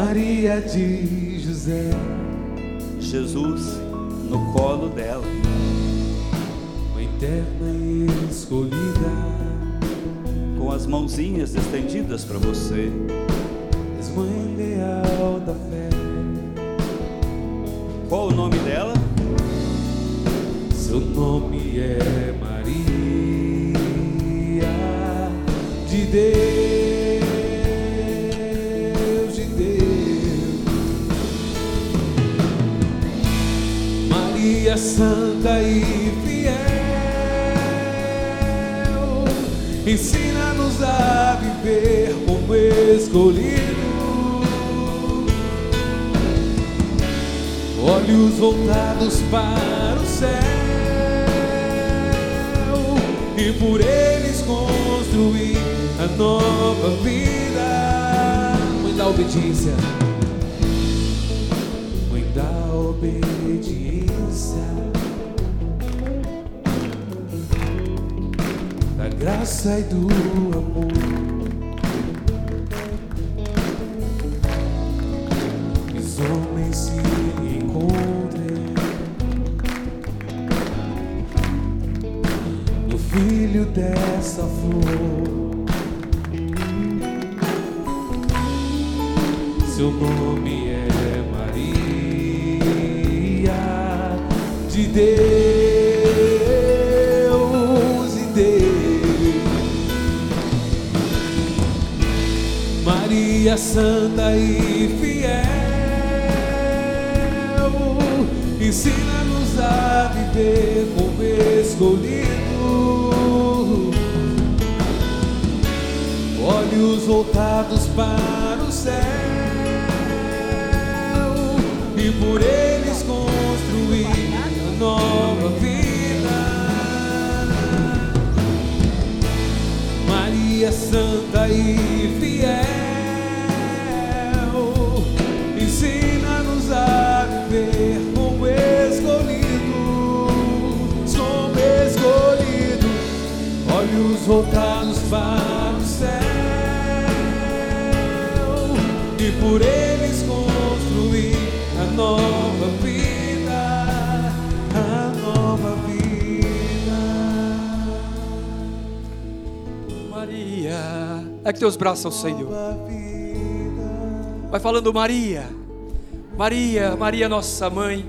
Maria de José. Jesus no colo dela. Mãe terna e escolhida, Com as mãozinhas estendidas para você. és mãe leal da fé. Qual o nome dela? Seu nome é Maria de Deus, de Deus. Maria santa e fiel, ensina-nos a viver como escolhido. Olhos voltados para o céu e por eles construir a nova vida. Mãe da obediência, mãe da obediência, da graça e do amor. Os homens se encontrem no filho dessa flor. Seu nome é Maria de Deus, de Deus. Maria santa e fiel, ensina-nos a viver como escolhido. Olhos voltados para o céu e por eles construir a nova vida. Maria santa e fiel, ensina-nos a viver como escolhidos, como escolhidos. Olhos voltados para o céu e por eles construir a nova vida, a nova vida. Maria, é que teus braços ao Senhor. Nova vida. Vai falando Maria, Maria, Maria nossa mãe.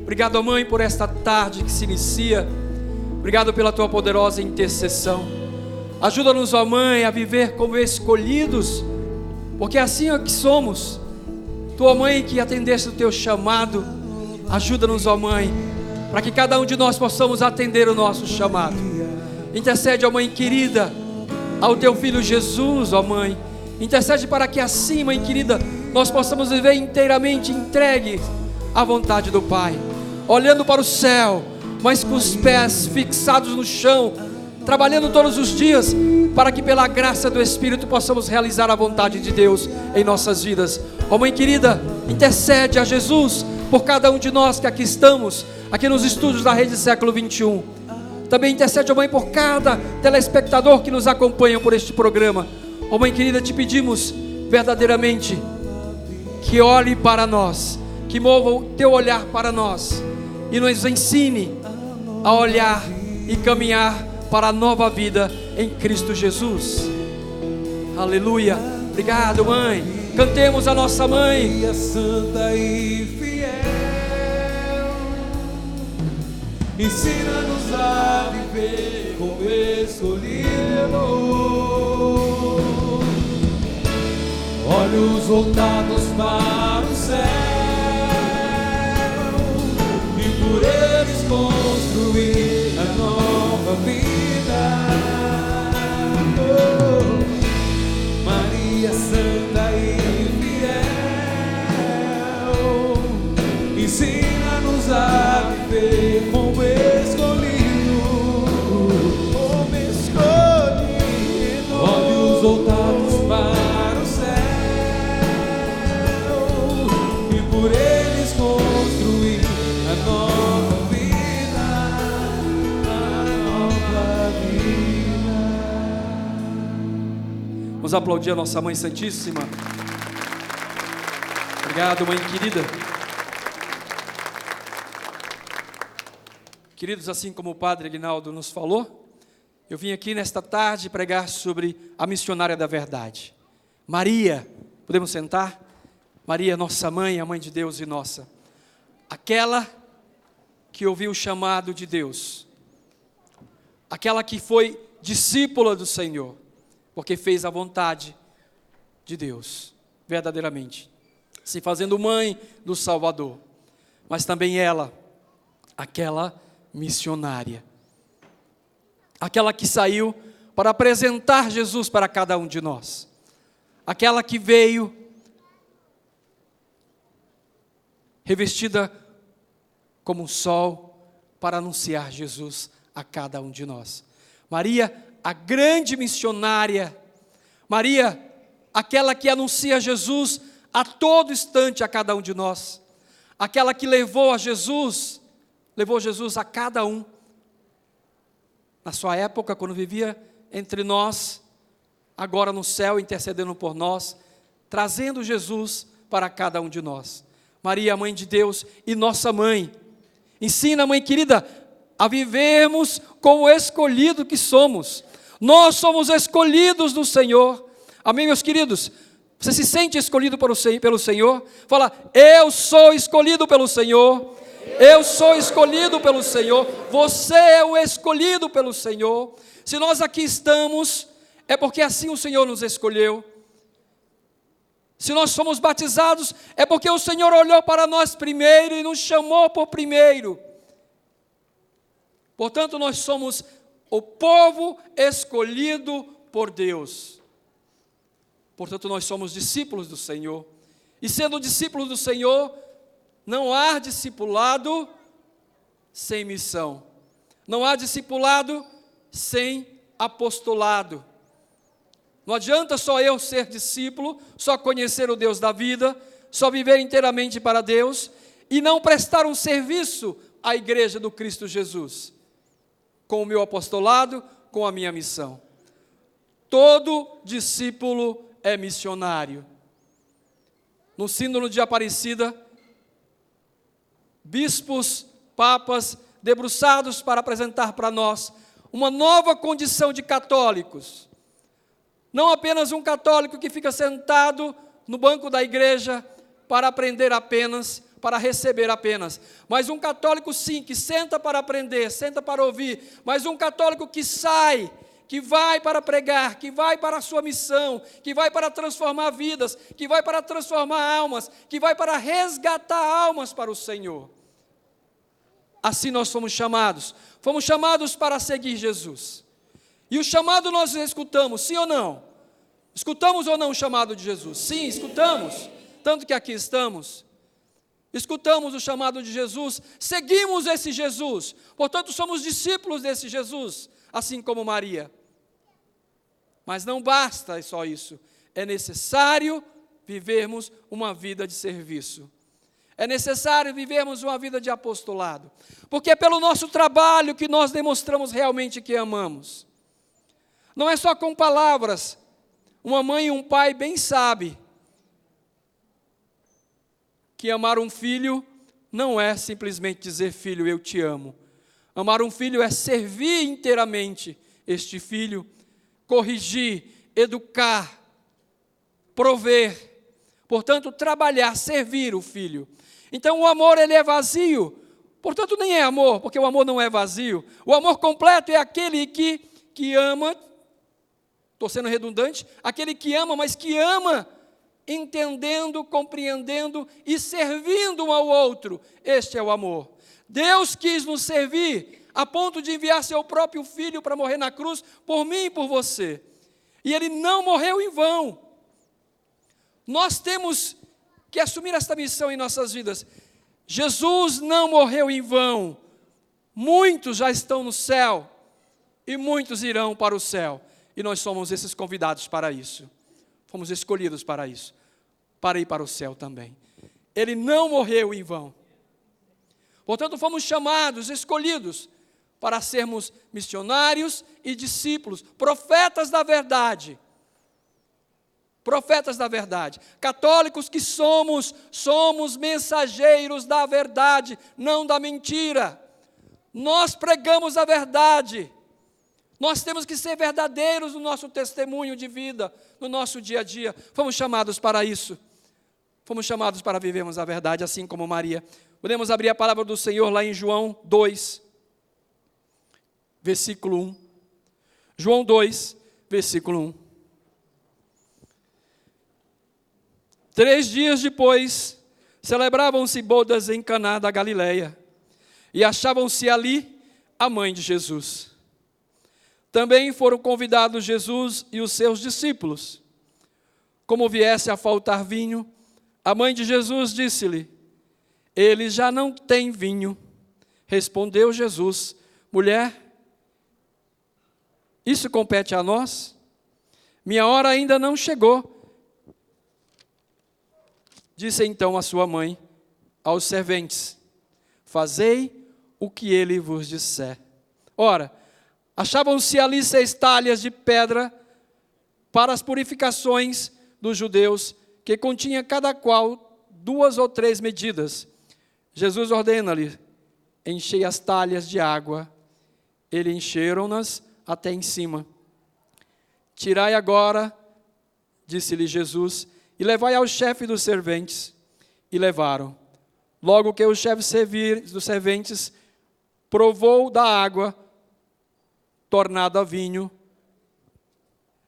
Obrigado, mãe, por esta tarde que se inicia. Obrigado pela tua poderosa intercessão. Ajuda-nos, ó mãe, a viver como escolhidos, porque assim é que somos. Tua mãe que atendeste o teu chamado, ajuda-nos, ó mãe, para que cada um de nós possamos atender o nosso chamado. Intercede, ó mãe querida, ao teu filho Jesus, ó mãe. Intercede para que assim, mãe querida, nós possamos viver inteiramente entregues à vontade do Pai, olhando para o céu, mas com os pés fixados no chão, trabalhando todos os dias, para que pela graça do Espírito possamos realizar a vontade de Deus em nossas vidas. Ó mãe querida, intercede a Jesus por cada um de nós que aqui estamos, aqui nos estúdios da Rede Século 21. Também intercede, ó mãe, por cada telespectador que nos acompanha por este programa. Ó mãe querida, te pedimos verdadeiramente que olhe para nós, que mova o teu olhar para nós e nos ensine a olhar e caminhar para a nova vida em Cristo Jesus. Aleluia. Obrigado, mãe. Cantemos a nossa mãe. Maria santa e fiel, ensina-nos a viver como escolhidos. Olhos voltados para o céu e por eles construir a nova vida. Oh, Maria santa e fiel, ensina-nos a viver como escolhidos, como escolhidos. Olhos voltados para o céu e por eles construir a nova vida, a nova vida. Vamos aplaudir a nossa Mãe Santíssima. Obrigado, mãe querida. Queridos, assim como o Padre Aguinaldo nos falou, eu vim aqui nesta tarde pregar sobre a missionária da verdade. Maria, podemos sentar? Maria, nossa mãe, a mãe de Deus e nossa. Aquela que ouviu o chamado de Deus. Aquela que foi discípula do Senhor, porque fez a vontade de Deus, verdadeiramente, se fazendo mãe do Salvador. Mas também ela, aquela missionária, aquela que saiu para apresentar Jesus para cada um de nós, aquela que veio revestida como um sol para anunciar Jesus a cada um de nós. Maria, a grande missionária. Maria, aquela que anuncia Jesus a todo instante a cada um de nós. Aquela que levou Jesus a cada um. Na sua época, quando vivia entre nós, agora no céu, intercedendo por nós, trazendo Jesus para cada um de nós. Maria, mãe de Deus e nossa mãe. Ensina, mãe querida, a vivermos como escolhido que somos. Nós somos escolhidos do Senhor. Amém, meus queridos? Você se sente escolhido pelo Senhor? Fala, eu sou escolhido pelo Senhor. Eu sou escolhido pelo Senhor. Você é o escolhido pelo Senhor. Se nós aqui estamos, é porque assim o Senhor nos escolheu. Se nós somos batizados, é porque o Senhor olhou para nós primeiro e nos chamou por primeiro. Portanto, nós somos o povo escolhido por Deus. Portanto, nós somos discípulos do Senhor. E sendo discípulos do Senhor, não há discipulado sem missão. Não há discipulado sem apostolado. Não adianta só eu ser discípulo, só conhecer o Deus da vida, só viver inteiramente para Deus e não prestar um serviço à igreja do Cristo Jesus, com o meu apostolado, com a minha missão. Todo discípulo é missionário. No sínodo de Aparecida, bispos, papas, debruçados para apresentar para nós uma nova condição de católicos. Não apenas um católico que fica sentado no banco da igreja para aprender apenas, para receber apenas, mas um católico sim, que senta para aprender, senta para ouvir, mas um católico que sai, que vai para pregar, que vai para a sua missão, que vai para transformar vidas, que vai para transformar almas, que vai para resgatar almas para o Senhor. Assim nós fomos chamados para seguir Jesus. E o chamado nós escutamos, sim ou não? Escutamos ou não o chamado de Jesus? Sim, escutamos, tanto que aqui estamos. Escutamos o chamado de Jesus, seguimos esse Jesus, portanto somos discípulos desse Jesus, assim como Maria. Mas não basta só isso, é necessário vivermos uma vida de serviço. É necessário vivermos uma vida de apostolado, porque é pelo nosso trabalho que nós demonstramos realmente que amamos. Não é só com palavras. Uma mãe e um pai bem sabem que amar um filho não é simplesmente dizer, filho, eu te amo. Amar um filho é servir inteiramente este filho, corrigir, educar, prover. Portanto, trabalhar, servir o filho. Então, o amor, ele é vazio. Portanto, nem é amor, porque o amor não é vazio. O amor completo é aquele que ama, estou sendo redundante, aquele que ama, mas que ama entendendo, compreendendo e servindo um ao outro. Este é o amor. Deus quis nos servir a ponto de enviar seu próprio filho para morrer na cruz por mim e por você. E ele não morreu em vão. Nós temos que assumir esta missão em nossas vidas. Jesus não morreu em vão. Muitos já estão no céu e muitos irão para o céu. E nós somos esses convidados para isso. Fomos escolhidos para isso, para ir para o céu também. Ele não morreu em vão. Portanto, fomos chamados, escolhidos, para sermos missionários e discípulos, profetas da verdade. profetas da verdade. Católicos que somos mensageiros da verdade, não da mentira. Nós pregamos a verdade. Nós temos que ser verdadeiros no nosso testemunho de vida, no nosso dia a dia. Fomos chamados para isso. Fomos chamados para vivermos a verdade, assim como Maria. Podemos abrir a palavra do Senhor lá em João 2, versículo 1. João 2, versículo 1. 3 dias depois, celebravam-se bodas em Caná da Galileia, e achavam-se ali a mãe de Jesus. Também foram convidados Jesus e os seus discípulos. Como viesse a faltar vinho, a mãe de Jesus disse-lhe: eles já não têm vinho. Respondeu Jesus: mulher, isso compete a nós? Minha hora ainda não chegou. Disse então a sua mãe aos serventes: fazei o que ele vos disser. Ora, achavam-se ali 6 talhas de pedra para as purificações dos judeus, que continha cada qual 2 ou 3 medidas. Jesus ordena-lhe: enchei as talhas de água. Eles encheram-nas até em cima. Tirai agora, disse-lhe Jesus, e levai ao chefe dos serventes. E levaram. Logo que o chefe dos serventes provou da água tornada a vinho,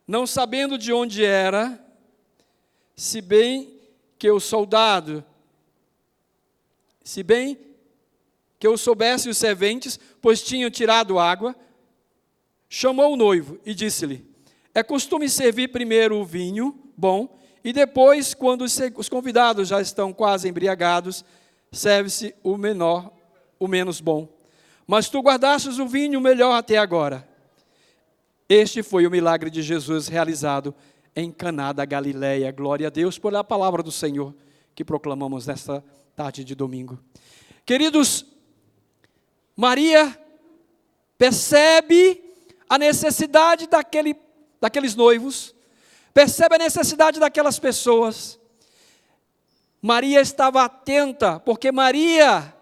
não sabendo de onde era, se bem que o soubesse os serventes, pois tinham tirado água, chamou o noivo e disse-lhe: é costume servir primeiro o vinho bom, e depois, quando os convidados já estão quase embriagados, serve-se o menos bom. Mas tu guardastes o vinho melhor até agora. Este foi o milagre de Jesus realizado em Caná da Galileia. Glória a Deus por a palavra do Senhor que proclamamos nesta tarde de domingo. Queridos, Maria percebe a necessidade daqueles noivos, percebe a necessidade daquelas pessoas. Maria estava atenta, porque Maria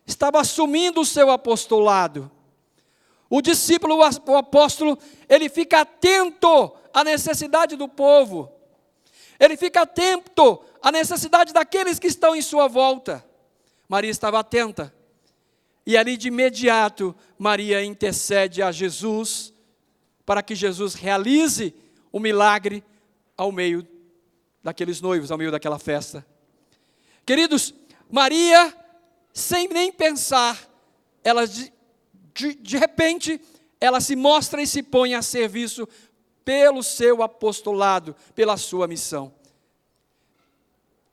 estava assumindo o seu apostolado. O discípulo, o apóstolo, ele fica atento à necessidade do povo. Ele fica atento à necessidade daqueles que estão em sua volta. Maria estava atenta. E ali de imediato, Maria intercede a Jesus, para que Jesus realize o milagre ao meio daqueles noivos, ao meio daquela festa. Queridos, Maria, sem nem pensar, ela de repente, ela se mostra e se põe a serviço pelo seu apostolado, pela sua missão.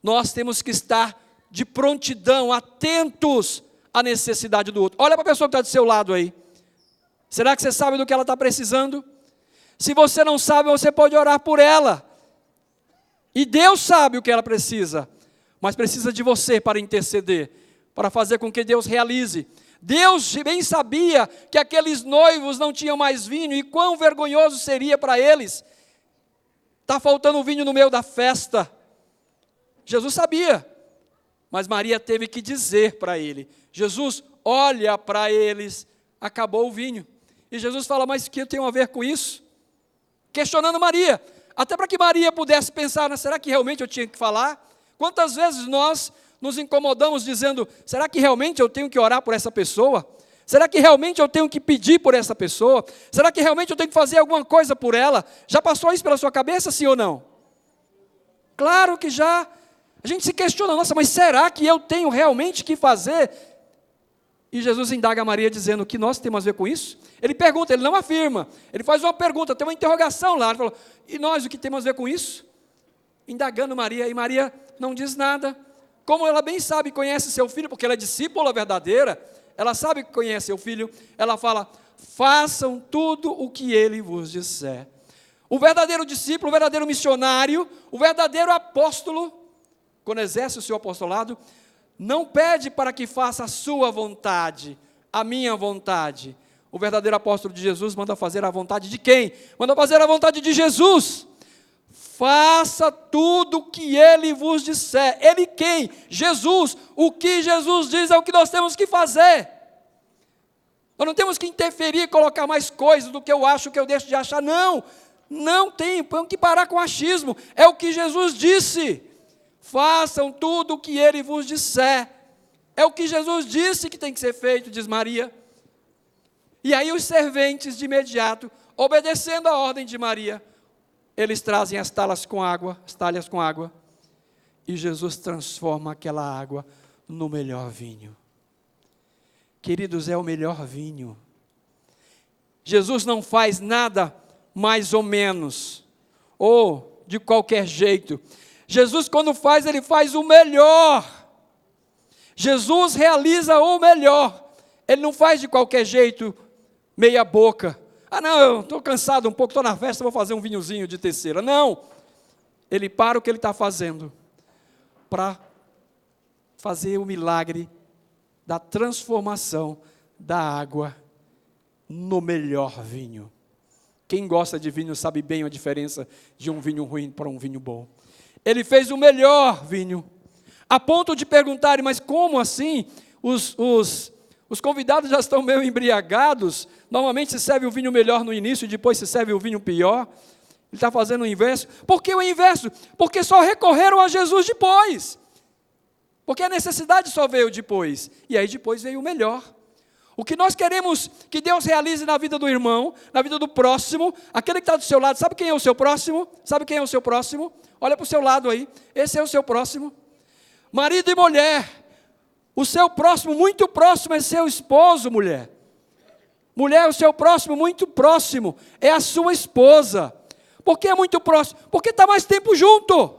Nós temos que estar de prontidão, atentos à necessidade do outro. Olha para a pessoa que está do seu lado aí. Será que você sabe do que ela está precisando? Se você não sabe, você pode orar por ela. E Deus sabe o que ela precisa, mas precisa de você para interceder, para fazer com que Deus realize. Deus bem sabia que aqueles noivos não tinham mais vinho, e quão vergonhoso seria para eles. Está faltando vinho no meio da festa. Jesus sabia, mas Maria teve que dizer para ele. Jesus olha para eles, acabou o vinho. E Jesus fala: mas o que eu tenho a ver com isso? Questionando Maria, até para que Maria pudesse pensar: será que realmente eu tinha que falar? Quantas vezes nós nos incomodamos dizendo: será que realmente eu tenho que orar por essa pessoa? Será que realmente eu tenho que pedir por essa pessoa? Será que realmente eu tenho que fazer alguma coisa por ela? Já passou isso pela sua cabeça, sim ou não? Claro que já. A gente se questiona: nossa, mas será que eu tenho realmente que fazer? E Jesus indaga a Maria dizendo: o que nós temos a ver com isso? Ele pergunta, ele não afirma. Ele faz uma pergunta, tem uma interrogação lá. Ele falou: e nós, o que temos a ver com isso? Indagando Maria, e Maria não diz nada. Como ela bem sabe, conhece seu filho, porque ela é discípula verdadeira, ela sabe que conhece seu filho, ela fala: façam tudo o que ele vos disser. O verdadeiro discípulo, o verdadeiro missionário, o verdadeiro apóstolo, quando exerce o seu apostolado, não pede para que faça a sua vontade, a minha vontade. O verdadeiro apóstolo de Jesus manda fazer a vontade de quem? Manda fazer a vontade de Jesus. faça tudo o que Ele vos disser. Ele quem? Jesus. O que Jesus diz é o que nós temos que fazer. Nós não temos que interferir, colocar mais coisas do que eu acho, que eu deixo de achar. Não, não tem, temos que parar com o achismo. É o que Jesus disse. Façam tudo o que Ele vos disser. É o que Jesus disse que tem que ser feito, diz Maria. E aí os serventes de imediato, obedecendo a ordem de Maria, eles trazem as talhas com água, e Jesus transforma aquela água no melhor vinho. Queridos, é o melhor vinho. Jesus não faz nada mais ou menos, ou de qualquer jeito. Jesus, quando faz, Ele faz o melhor. Jesus realiza o melhor. Ele não faz de qualquer jeito, meia boca. Ah, não, eu estou cansado um pouco, estou na festa, vou fazer um vinhozinho de terceira. Não. Ele para o que Ele está fazendo para fazer o milagre da transformação da água no melhor vinho. Quem gosta de vinho sabe bem a diferença de um vinho ruim para um vinho bom. Ele fez o melhor vinho, a ponto de perguntarem, mas como assim? Os convidados já estão meio embriagados, normalmente se serve o vinho melhor no início e depois se serve o vinho pior. Ele está fazendo o inverso. Por que o inverso? Porque só recorreram a Jesus depois. Porque a necessidade só veio depois. E aí depois veio o melhor. O que nós queremos que Deus realize na vida do irmão, na vida do próximo, aquele que está do seu lado, sabe quem é o seu próximo? Sabe quem é o seu próximo? Olha para o seu lado aí, esse é o seu próximo. Marido e mulher, o seu próximo, muito próximo, é seu esposo, mulher. Mulher, o seu próximo, muito próximo, é a sua esposa. Por que é muito próximo? Porque está mais tempo junto.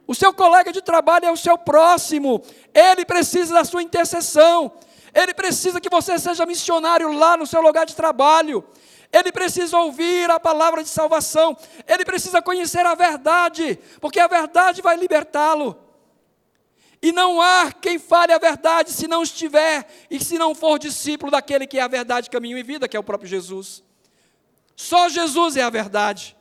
O seu colega de trabalho é o seu próximo. Ele precisa da sua intercessão. Ele precisa que você seja missionário lá no seu lugar de trabalho. Ele precisa ouvir a palavra de salvação. Ele precisa conhecer a verdade, porque a verdade vai libertá-lo. E não há quem fale a verdade se não estiver e se não for discípulo daquele que é a verdade, caminho e vida, que é o próprio Jesus. Só Jesus é a verdade.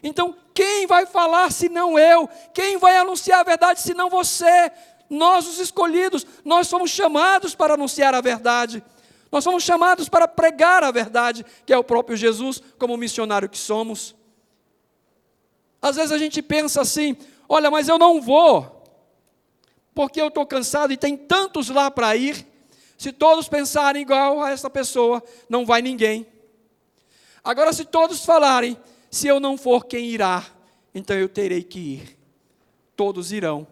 Então, quem vai falar se não eu? Quem vai anunciar a verdade se não você? Nós, os escolhidos, nós somos chamados para anunciar a verdade. Nós somos chamados para pregar a verdade, que é o próprio Jesus, como missionário que somos. Às vezes a gente pensa assim, olha, mas eu não vou, porque eu estou cansado e tem tantos lá para ir. Se todos pensarem igual a essa pessoa, não vai ninguém. Agora, se todos falarem, se eu não for, quem irá? Então eu terei que ir. Todos irão.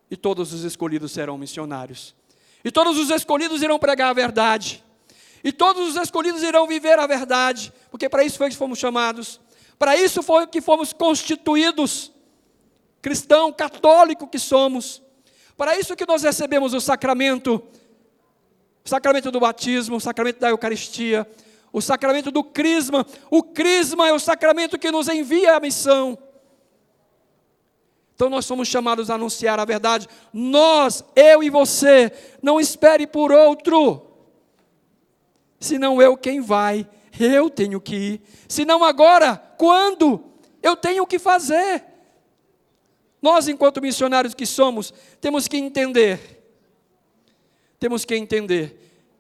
E todos os escolhidos serão missionários. E todos os escolhidos irão pregar a verdade. E todos os escolhidos irão viver a verdade. Porque para isso foi que fomos chamados. Para isso foi que fomos constituídos. Cristão, católico que somos. Para isso que nós recebemos o sacramento do batismo, o sacramento da Eucaristia, o sacramento do crisma. O crisma é o sacramento que nos envia à missão. Então nós somos chamados a anunciar a verdade. Nós, eu e você, não espere por outro. Senão eu quem vai, eu tenho que ir. Senão agora, quando? Eu tenho que fazer. Nós, enquanto missionários que somos, temos que entender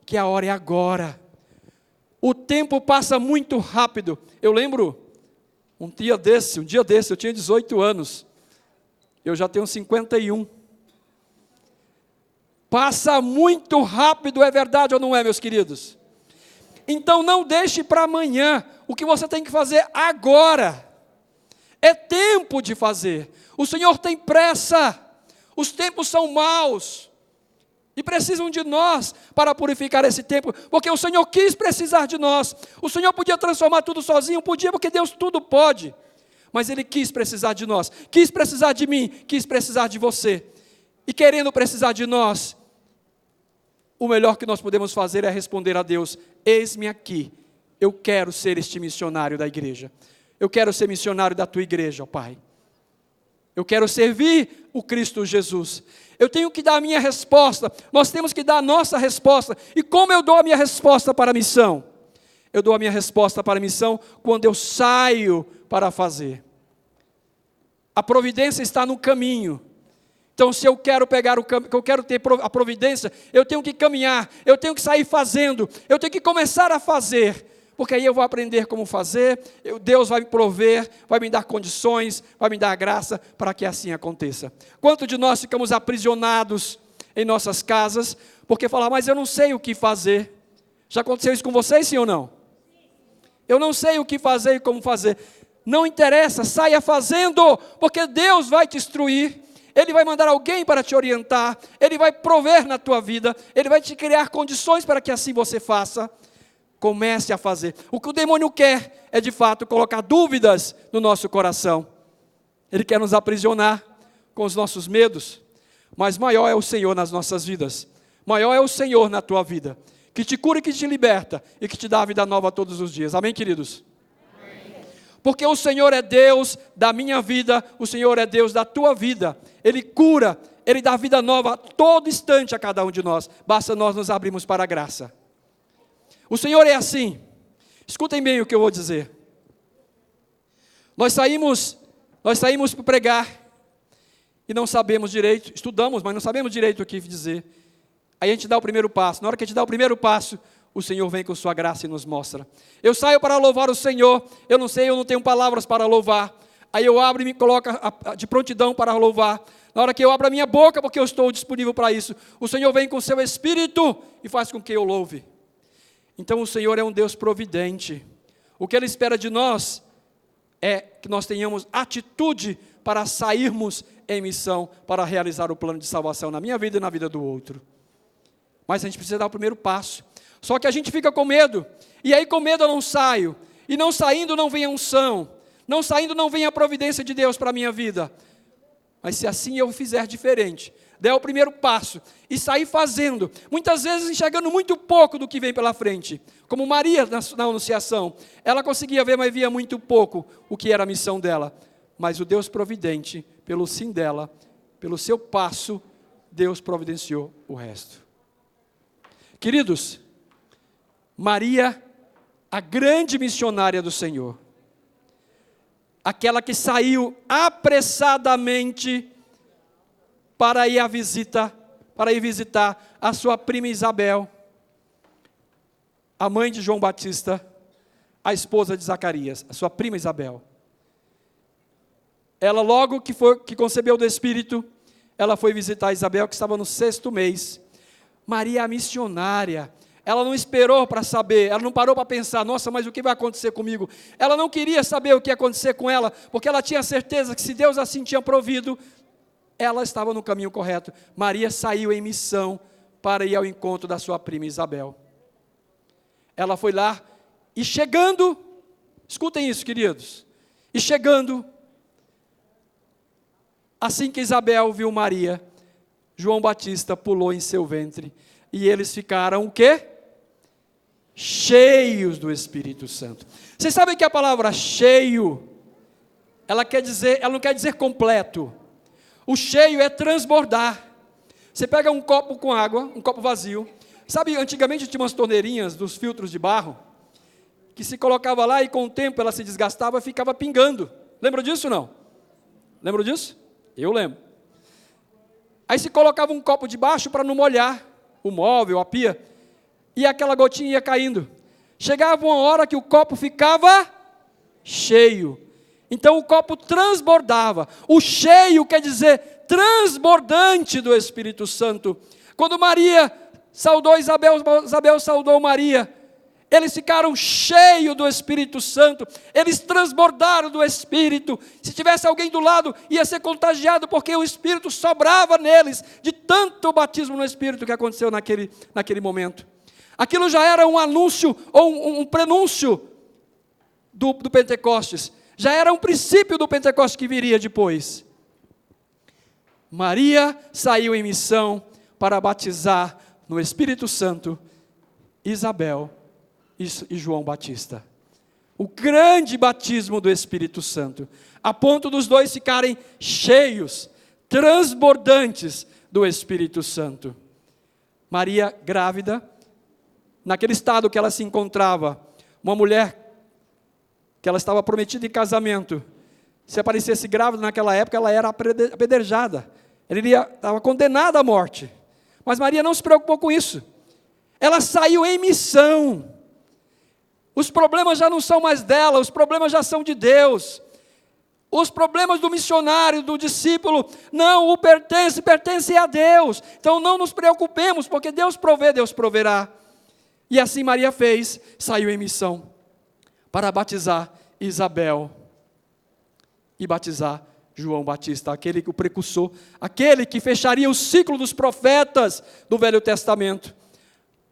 que a hora é agora. O tempo passa muito rápido. Eu lembro, um dia desse, eu tinha 18 anos. Eu já tenho 51. Passa muito rápido, é verdade ou não é, meus queridos? Então não deixe para amanhã o que você tem que fazer agora. É tempo de fazer. O Senhor tem pressa. Os tempos são maus. E precisam de nós para purificar esse tempo, porque o Senhor quis precisar de nós. O Senhor podia transformar tudo sozinho, podia, porque Deus tudo pode. Mas Ele quis precisar de nós, quis precisar de mim, quis precisar de você. E querendo precisar de nós, o melhor que nós podemos fazer é responder a Deus: eis-me aqui, eu quero ser este missionário da igreja. Eu quero ser missionário da tua igreja, ó Pai. Eu quero servir o Cristo Jesus. Eu tenho que dar a minha resposta, nós temos que dar a nossa resposta. E como eu dou a minha resposta para a missão? Eu dou a minha resposta para a missão quando eu saio para fazer. A providência está no caminho. Então, se eu quero pegar o caminho, eu quero ter a providência, eu tenho que caminhar, eu tenho que sair fazendo, eu tenho que começar a fazer, porque aí eu vou aprender como fazer, Deus vai me prover, vai me dar condições, vai me dar graça para que assim aconteça. Quanto de nós ficamos aprisionados em nossas casas, porque falar, mas eu não sei o que fazer. Já aconteceu isso com vocês, sim ou não? Eu não sei o que fazer e como fazer. Não interessa, saia fazendo, porque Deus vai te instruir, Ele vai mandar alguém para te orientar, Ele vai prover na tua vida, Ele vai te criar condições para que assim você faça. Comece a fazer. O que o demônio quer é de fato colocar dúvidas no nosso coração. Ele quer nos aprisionar com os nossos medos, mas maior é o Senhor nas nossas vidas, maior é o Senhor na tua vida, que te cura e que te liberta, e que te dá a vida nova todos os dias, amém, queridos? Amém. Porque o Senhor é Deus da minha vida, o Senhor é Deus da tua vida, Ele cura, Ele dá vida nova a todo instante a cada um de nós, basta nós nos abrirmos para a graça. O Senhor é assim, escutem bem o que eu vou dizer, nós saímos para pregar, e não sabemos direito, estudamos, mas não sabemos direito o que dizer. Aí a gente dá o primeiro passo. Na hora que a gente dá o primeiro passo, o Senhor vem com sua graça e nos mostra. Eu saio para louvar o Senhor, eu não tenho palavras para louvar. Aí eu abro e me coloco de prontidão para louvar. Na hora que eu abro a minha boca, porque eu estou disponível para isso, o Senhor vem com o seu Espírito e faz com que eu louve. Então o Senhor é um Deus providente. O que Ele espera de nós é que nós tenhamos atitude para sairmos em missão, para realizar o plano de salvação na minha vida e na vida do outro. Mas a gente precisa dar o primeiro passo. Só que a gente fica com medo, e aí com medo eu não saio, e não saindo não vem a unção, não saindo não vem a providência de Deus para a minha vida. Mas se assim eu fizer diferente, der o primeiro passo, e sair fazendo, muitas vezes enxergando muito pouco do que vem pela frente, como Maria na anunciação, ela conseguia ver, mas via muito pouco o que era a missão dela, mas o Deus providente, pelo sim dela, pelo seu passo, Deus providenciou o resto. Queridos, Maria, a grande missionária do Senhor, aquela que saiu apressadamente para ir visitar a sua prima Isabel, a mãe de João Batista, a esposa de Zacarias, a sua prima Isabel. Ela logo que concebeu do Espírito, ela foi visitar Isabel, que estava no 6º mês. Maria, a missionária, ela não esperou para saber, ela não parou para pensar, nossa, mas o que vai acontecer comigo? Ela não queria saber o que ia acontecer com ela, porque ela tinha certeza que se Deus assim tinha provido, ela estava no caminho correto. Maria saiu em missão para ir ao encontro da sua prima Isabel. Ela foi lá, e chegando, escutem isso, queridos, e chegando, assim que Isabel viu Maria, João Batista pulou em seu ventre, e eles ficaram o quê? Cheios do Espírito Santo. Vocês sabem que a palavra cheio, ela não quer dizer completo. O cheio é transbordar. Você pega um copo com água, um copo vazio. Sabe, antigamente tinha umas torneirinhas dos filtros de barro, que se colocava lá e com o tempo ela se desgastava e ficava pingando. Lembra disso ou não? Lembra disso? Eu lembro. Aí se colocava um copo de baixo para não molhar o móvel, a pia, e aquela gotinha ia caindo. Chegava uma hora que o copo ficava cheio. Então o copo transbordava. O cheio quer dizer transbordante do Espírito Santo. Quando Maria saudou Isabel, Isabel saudou Maria, eles ficaram cheios do Espírito Santo, eles transbordaram do Espírito. Se tivesse alguém do lado, ia ser contagiado, porque o Espírito sobrava neles, de tanto batismo no Espírito que aconteceu naquele momento. Aquilo já era um anúncio, ou um prenúncio do Pentecostes, já era um princípio do Pentecostes que viria depois. Maria saiu em missão para batizar no Espírito Santo Isabel e João Batista. O grande batismo do Espírito Santo, a ponto dos dois ficarem cheios, transbordantes do Espírito Santo. Maria grávida, naquele estado que ela se encontrava, uma mulher que ela estava prometida em casamento, Se aparecesse grávida naquela época, ela era apedrejada. Ela estava condenada à morte. Mas Maria não se preocupou com isso. Ela saiu em missão. Os problemas já não são mais dela, os problemas já são de Deus. Os problemas do missionário, do discípulo, não o pertence a Deus. Então não nos preocupemos, porque Deus provê, Deus proverá. E assim Maria fez, saiu em missão para batizar Isabel e batizar João Batista, o precursor, aquele que fecharia o ciclo dos profetas do Velho Testamento,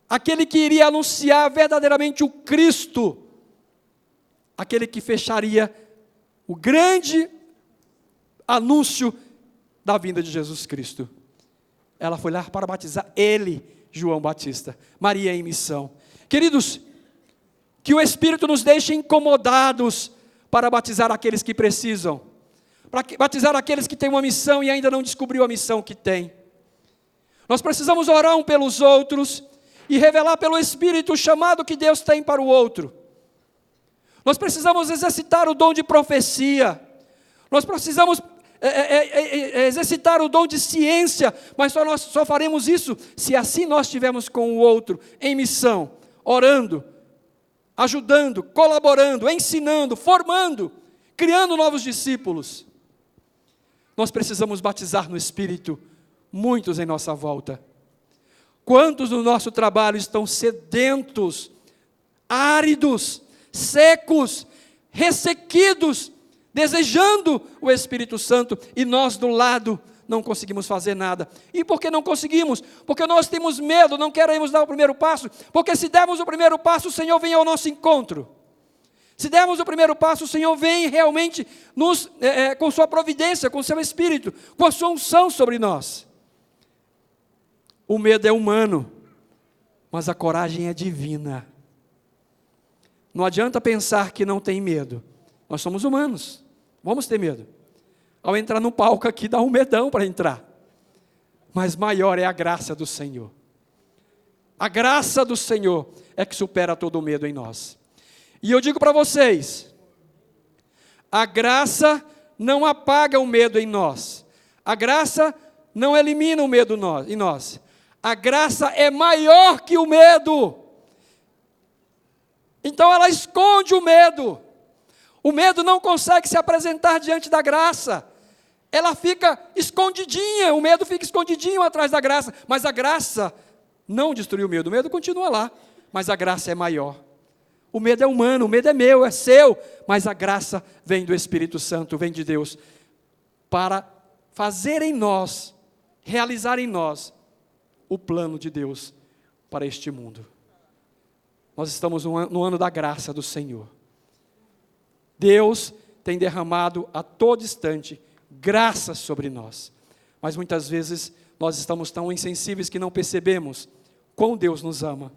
aquele que iria anunciar verdadeiramente o Cristo, aquele que fecharia o grande anúncio da vinda de Jesus Cristo. Ela foi lá para batizar ele, João Batista. Maria em missão. Queridos, que o Espírito nos deixe incomodados para batizar aqueles que precisam, para batizar aqueles que têm uma missão e ainda não descobriu a missão que tem. Nós precisamos orar uns pelos outros e revelar pelo Espírito o chamado que Deus tem para o outro. Nós precisamos exercitar o dom de profecia, nós precisamos exercitar o dom de ciência, mas nós só faremos isso se assim nós estivermos com o outro em missão, orando, ajudando, colaborando, ensinando, formando, criando novos discípulos. Nós precisamos batizar no Espírito muitos em nossa volta. Quantos no nosso trabalho estão sedentos, áridos, secos, ressequidos, desejando o Espírito Santo, e nós do lado não conseguimos fazer nada. E por que não conseguimos? Porque nós temos medo, não queremos dar o primeiro passo, porque se dermos o primeiro passo, o Senhor vem ao nosso encontro. Se dermos o primeiro passo, o Senhor vem realmente com sua providência, com seu Espírito, com a sua unção sobre nós. O medo é humano, mas a coragem é divina. Não adianta pensar que não tem medo. Nós somos humanos, vamos ter medo. Ao entrar no palco aqui, dá um medão para entrar. Mas maior é a graça do Senhor. A graça do Senhor é que supera todo o medo em nós. E eu digo para vocês, a graça não apaga o medo em nós. A graça não elimina o medo em nós. A graça é maior que o medo. Então ela esconde o medo. O medo não consegue se apresentar diante da graça. Ela fica escondidinha, o medo fica escondidinho atrás da graça. Mas a graça não destruiu o medo. O medo continua lá, mas a graça é maior. O medo é humano, o medo é meu, é seu. Mas a graça vem do Espírito Santo, vem de Deus, para fazer em nós, realizar em nós, o plano de Deus para este mundo. Nós estamos no ano da graça do Senhor. Deus tem derramado a todo instante graça sobre nós. Mas muitas vezes nós estamos tão insensíveis que não percebemos quão Deus nos ama.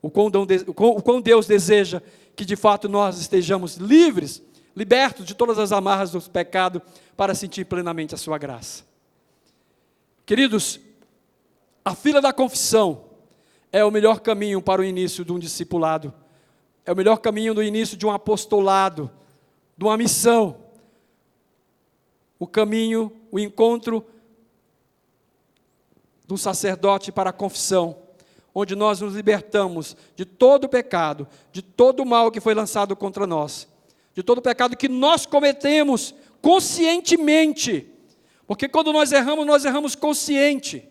O quão Deus deseja que de fato nós estejamos livres, libertos de todas as amarras do pecado, para sentir plenamente a sua graça. Queridos, a fila da confissão é o melhor caminho para o início de um discipulado. É o melhor caminho do início de um apostolado, de uma missão. O caminho, o encontro do sacerdote para a confissão, onde nós nos libertamos de todo o pecado, de todo o mal que foi lançado contra nós, de todo o pecado que nós cometemos conscientemente, porque quando nós erramos consciente.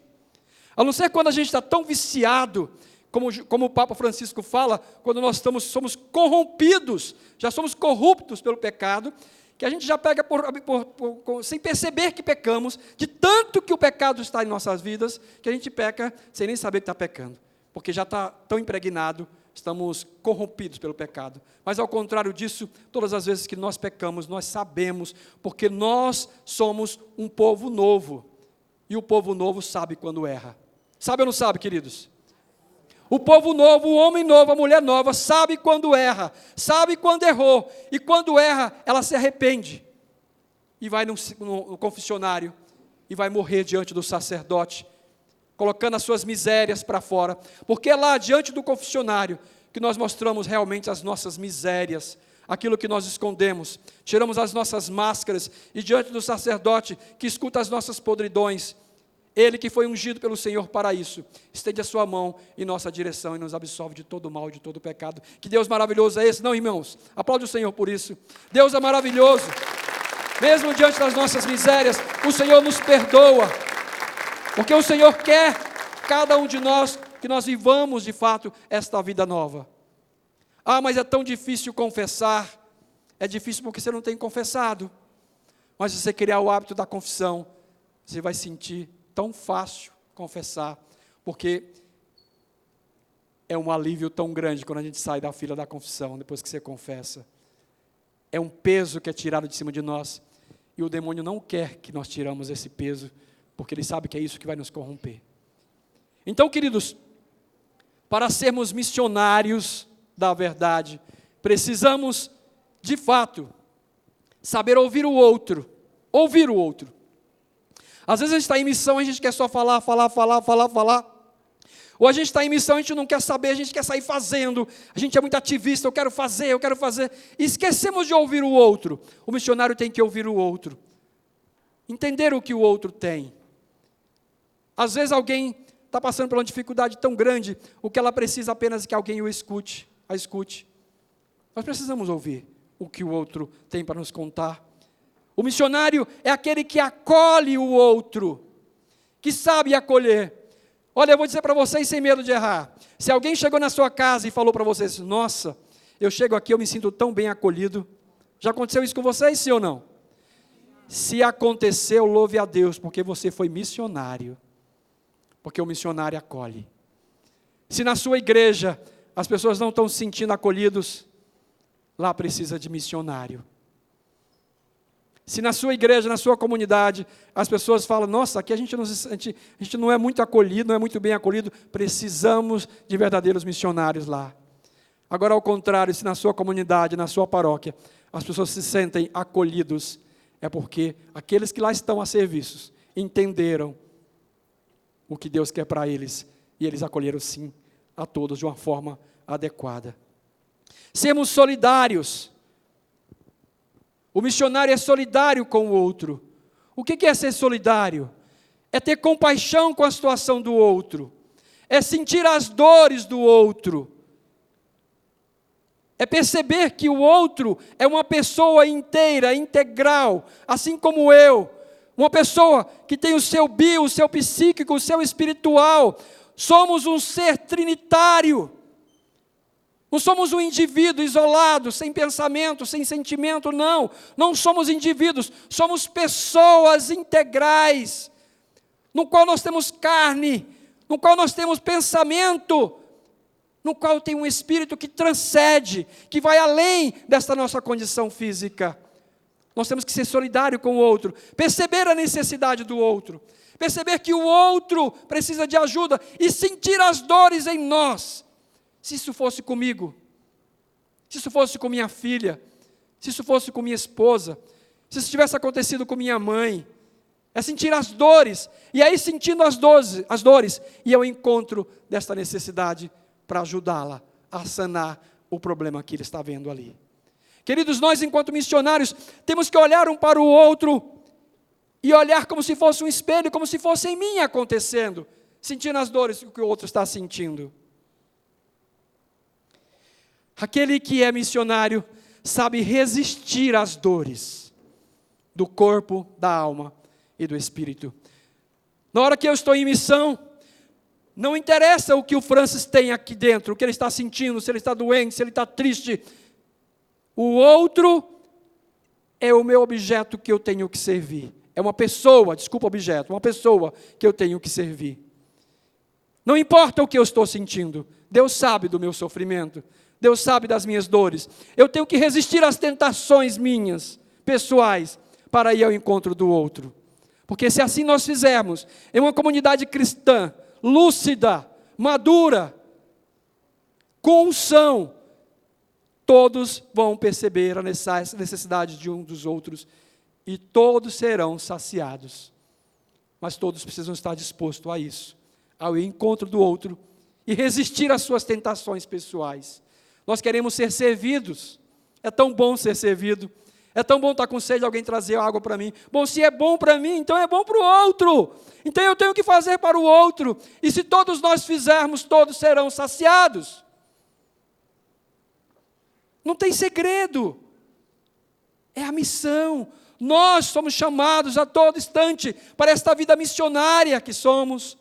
A não ser quando a gente está tão viciado, como o Papa Francisco fala, quando nós somos corrompidos, já somos corruptos pelo pecado, que a gente já pega sem perceber que pecamos, de tanto que o pecado está em nossas vidas, que a gente peca sem nem saber que está pecando, porque já está tão impregnado, estamos corrompidos pelo pecado. Mas ao contrário disso, todas as vezes que nós pecamos, nós sabemos, porque nós somos um povo novo, e o povo novo sabe quando erra. Sabe ou não sabe, queridos? O povo novo, o homem novo, a mulher nova, sabe quando erra, sabe quando errou, e quando erra, ela se arrepende, e vai no confessionário, e vai morrer diante do sacerdote, colocando as suas misérias para fora, porque é lá, diante do confessionário, que nós mostramos realmente as nossas misérias, aquilo que nós escondemos, tiramos as nossas máscaras e diante do sacerdote que escuta as nossas podridões, Ele que foi ungido pelo Senhor para isso, estende a sua mão em nossa direção e nos absolve de todo mal, de todo pecado. Que Deus maravilhoso é esse, não, irmãos? Aplaude o Senhor por isso. Deus é maravilhoso. Mesmo diante das nossas misérias, o Senhor nos perdoa, porque o Senhor quer cada um de nós que nós vivamos de fato esta vida nova. Ah, mas é tão difícil confessar. É difícil porque você não tem confessado. Mas se você criar o hábito da confissão, você vai sentir tão fácil confessar, porque é um alívio tão grande quando a gente sai da fila da confissão, depois que você confessa. É um peso que é tirado de cima de nós, e o demônio não quer que nós tiramos esse peso, porque ele sabe que é isso que vai nos corromper. Então, queridos, para sermos missionários da verdade, precisamos, de fato, saber ouvir o outro. Ouvir o outro. Às vezes a gente está em missão, a gente quer só falar. Ou a gente está em missão, a gente não quer saber, a gente quer sair fazendo. A gente é muito ativista, eu quero fazer. E esquecemos de ouvir o outro. O missionário tem que ouvir o outro. Entender o que o outro tem. Às vezes alguém está passando por uma dificuldade tão grande, o que ela precisa apenas é que alguém a escute. Nós precisamos ouvir o que o outro tem para nos contar. O missionário é aquele que acolhe o outro, que sabe acolher. Olha, eu vou dizer para vocês sem medo de errar. Se alguém chegou na sua casa e falou para vocês, nossa, eu chego aqui, eu me sinto tão bem acolhido. Já aconteceu isso com vocês, sim ou não? Se aconteceu, louve a Deus, porque você foi missionário. Porque o missionário acolhe. Se na sua igreja as pessoas não estão se sentindo acolhidos, lá precisa de missionário. Se na sua igreja, na sua comunidade, as pessoas falam, nossa, aqui a gente não é muito acolhido, não é muito bem acolhido, precisamos de verdadeiros missionários lá. Agora, ao contrário, se na sua comunidade, na sua paróquia, as pessoas se sentem acolhidos, é porque aqueles que lá estão a serviços entenderam o que Deus quer para eles, e eles acolheram sim a todos de uma forma adequada. Sermos solidários. O missionário é solidário com o outro. O que é ser solidário? É ter compaixão com a situação do outro. É sentir as dores do outro. É perceber que o outro é uma pessoa inteira, integral, assim como eu. Uma pessoa que tem o seu bio, o seu psíquico, o seu espiritual. Somos um ser trinitário. Não somos um indivíduo isolado, sem pensamento, sem sentimento, não. Não somos indivíduos, somos pessoas integrais, no qual nós temos carne, no qual nós temos pensamento, no qual tem um espírito que transcende, que vai além desta nossa condição física. Nós temos que ser solidário com o outro, perceber a necessidade do outro, perceber que o outro precisa de ajuda e sentir as dores em nós. Se isso fosse comigo, se isso fosse com minha filha, se isso fosse com minha esposa, se isso tivesse acontecido com minha mãe, é sentir as dores, e aí sentindo as dores, e eu encontro desta necessidade para ajudá-la a sanar o problema que ele está vendo ali. Queridos, nós enquanto missionários, temos que olhar um para o outro, e olhar como se fosse um espelho, como se fosse em mim acontecendo, sentindo as dores que o outro está sentindo. Aquele que é missionário sabe resistir às dores do corpo, da alma e do espírito. Na hora que eu estou em missão, não interessa o que o Francis tem aqui dentro, o que ele está sentindo, se ele está doente, se ele está triste. O outro é o meu objeto que eu tenho que servir. É uma pessoa, desculpa objeto, uma pessoa que eu tenho que servir. Não importa o que eu estou sentindo, Deus sabe do meu sofrimento. Deus sabe das minhas dores. Eu tenho que resistir às tentações minhas, pessoais, para ir ao encontro do outro. Porque se assim nós fizermos, em uma comunidade cristã, lúcida, madura, com unção, todos vão perceber a necessidade de um dos outros e todos serão saciados. Mas todos precisam estar dispostos a isso, ao encontro do outro e resistir às suas tentações pessoais. Nós queremos ser servidos, É tão bom ser servido. É tão bom estar com sede, alguém trazer água para mim. Bom, se é bom para mim, então é bom para o outro. Então eu tenho que fazer para o outro. E se todos nós fizermos, todos serão saciados. Não tem segredo. É a missão. Nós somos chamados a todo instante para esta vida missionária que somos.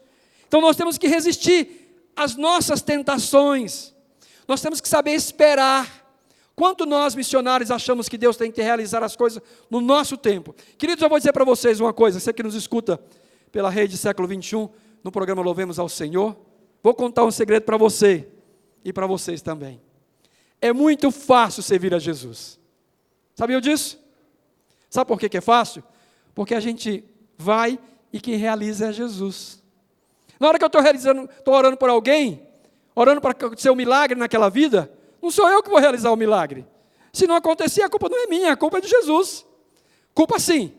Então nós temos que resistir às nossas tentações. Nós temos que saber esperar. Quanto nós, missionários, achamos que Deus tem que realizar as coisas no nosso tempo? Queridos, eu vou dizer para vocês uma coisa, você que nos escuta pela rede Século 21, no programa Louvemos ao Senhor, vou contar um segredo para você e para vocês também. É muito fácil servir a Jesus. Sabiam disso? Sabe por que é fácil? Porque a gente vai e quem realiza é Jesus. Na hora que eu estou orando por alguém, orando para acontecer um milagre naquela vida, não sou eu que vou realizar o milagre. Se não acontecer, a culpa não é minha, a culpa é de Jesus. Culpa sim.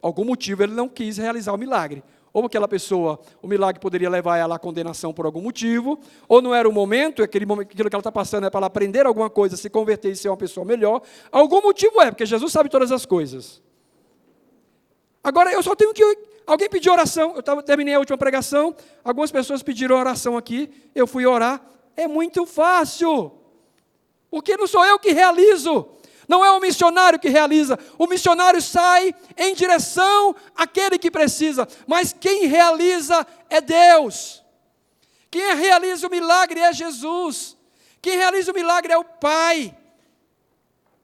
Algum motivo ele não quis realizar o milagre. Ou aquela pessoa, o milagre poderia levar ela à condenação por algum motivo, ou não era o momento, aquilo que ela está passando é para ela aprender alguma coisa, se converter e ser uma pessoa melhor. Algum motivo porque Jesus sabe todas as coisas. Agora, eu só tenho que... Alguém pediu oração, terminei a última pregação, algumas pessoas pediram oração aqui, eu fui orar. É muito fácil, porque não sou eu que realizo, não é o missionário que realiza, o missionário sai em direção àquele que precisa, mas quem realiza é Deus, quem realiza o milagre é Jesus, quem realiza o milagre é o Pai,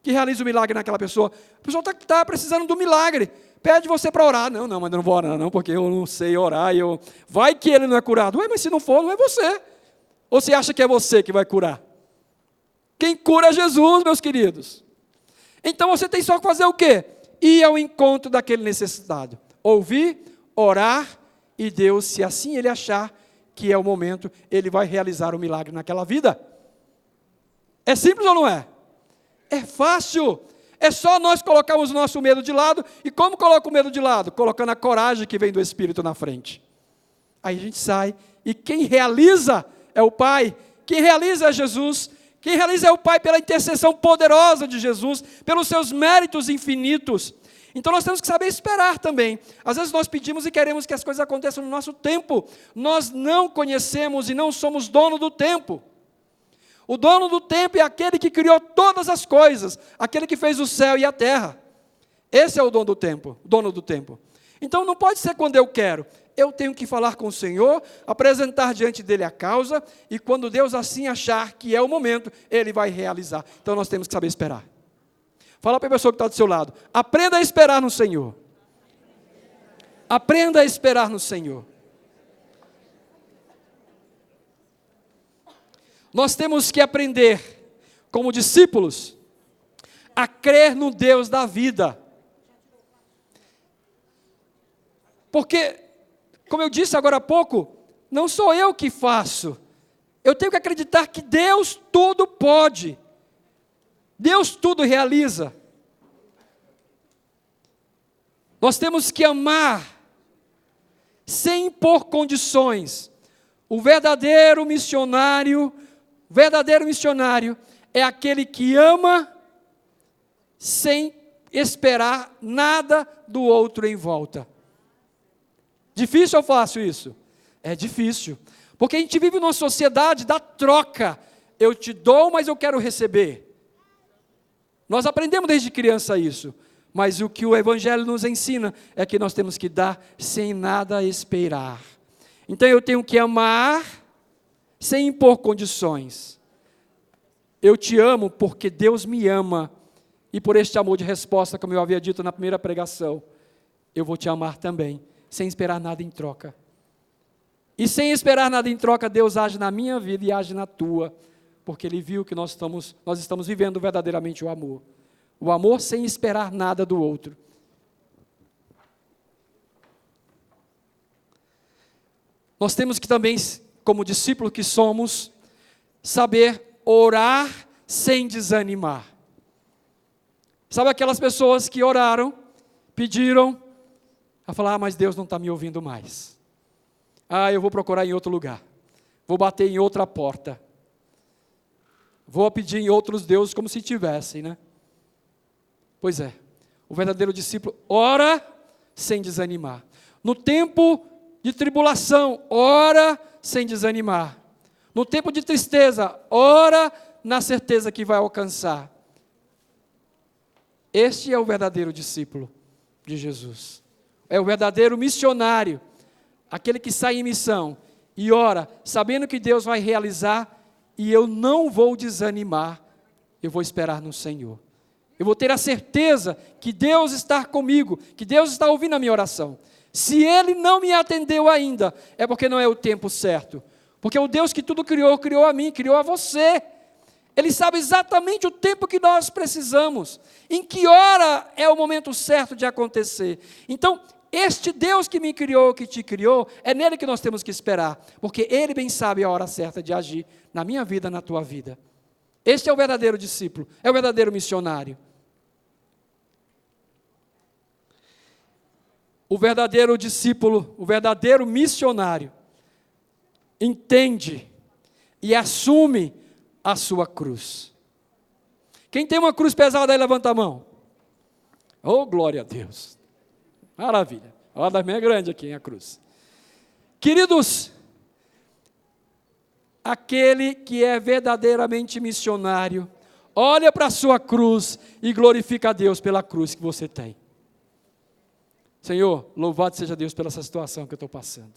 que realiza o milagre naquela pessoa. A pessoa está precisando do milagre, pede você para orar, não, mas eu não vou orar não, porque eu não sei orar, vai que ele não é curado, mas se não for, não é você. Ou você acha que é você que vai curar? Quem cura é Jesus, meus queridos. Então você tem só que fazer o quê? Ir ao encontro daquele necessitado. Ouvir, orar, e Deus, se assim Ele achar que é o momento, Ele vai realizar o milagre naquela vida. É simples ou não é? É fácil. É só nós colocarmos o nosso medo de lado. E como coloca o medo de lado? Colocando a coragem que vem do Espírito na frente. Aí a gente sai, e quem realiza é o Pai, quem realiza é Jesus, quem realiza é o Pai pela intercessão poderosa de Jesus, pelos seus méritos infinitos. Então nós temos que saber esperar também. Às vezes nós pedimos e queremos que as coisas aconteçam no nosso tempo. Nós não conhecemos e não somos dono do tempo. O dono do tempo é aquele que criou todas as coisas, aquele que fez o céu e a terra. Esse é o dono do tempo. Então não pode ser quando eu quero. Eu tenho que falar com o Senhor, apresentar diante dele a causa, e quando Deus assim achar que é o momento, Ele vai realizar. Então nós temos que saber esperar. Fala para a pessoa que está do seu lado, aprenda a esperar no Senhor. Aprenda a esperar no Senhor. Nós temos que aprender, como discípulos, a crer no Deus da vida. Porque, como eu disse agora há pouco, não sou eu que faço. Eu tenho que acreditar que Deus tudo pode. Deus tudo realiza. Nós temos que amar, sem impor condições. O verdadeiro missionário é aquele que ama, sem esperar nada do outro em volta. Difícil ou fácil isso? É difícil, porque a gente vive numa sociedade da troca. Eu te dou, mas eu quero receber. Nós aprendemos desde criança isso, mas o que o Evangelho nos ensina é que nós temos que dar sem nada esperar. Então eu tenho que amar sem impor condições. Eu te amo porque Deus me ama, e por este amor de resposta, como eu havia dito na primeira pregação, eu vou te amar também, sem esperar nada em troca. E sem esperar nada em troca, Deus age na minha vida e age na tua, porque Ele viu que nós estamos vivendo verdadeiramente o amor. O amor sem esperar nada do outro. Nós temos que também, como discípulo que somos, saber orar sem desanimar. Sabe aquelas pessoas que oraram, pediram, a falar, mas Deus não está me ouvindo mais. Eu vou procurar em outro lugar. Vou bater em outra porta. Vou pedir em outros deuses como se tivessem, né? Pois é, o verdadeiro discípulo ora sem desanimar. No tempo de tribulação, ora sem desanimar. No tempo de tristeza, ora na certeza que vai alcançar. Este é o verdadeiro discípulo de Jesus. É o verdadeiro missionário, aquele que sai em missão e ora, sabendo que Deus vai realizar, e eu não vou desanimar, eu vou esperar no Senhor. Eu vou ter a certeza que Deus está comigo, que Deus está ouvindo a minha oração. Se Ele não me atendeu ainda, é porque não é o tempo certo. Porque o Deus que tudo criou, criou a mim, criou a você. Ele sabe exatamente o tempo que nós precisamos, em que hora é o momento certo de acontecer. Então, este Deus que me criou, que te criou, é nele que nós temos que esperar, porque Ele bem sabe a hora certa de agir na minha vida, na tua vida. Este é o verdadeiro discípulo, é o verdadeiro missionário. O verdadeiro discípulo, o verdadeiro missionário, entende e assume a sua cruz. Quem tem uma cruz pesada aí, levanta a mão. Oh, glória a Deus. Maravilha. Olha, da minha é grande aqui, a cruz. Queridos, aquele que é verdadeiramente missionário, olha para a sua cruz e glorifica a Deus pela cruz que você tem. Senhor, louvado seja Deus pela essa situação que eu estou passando.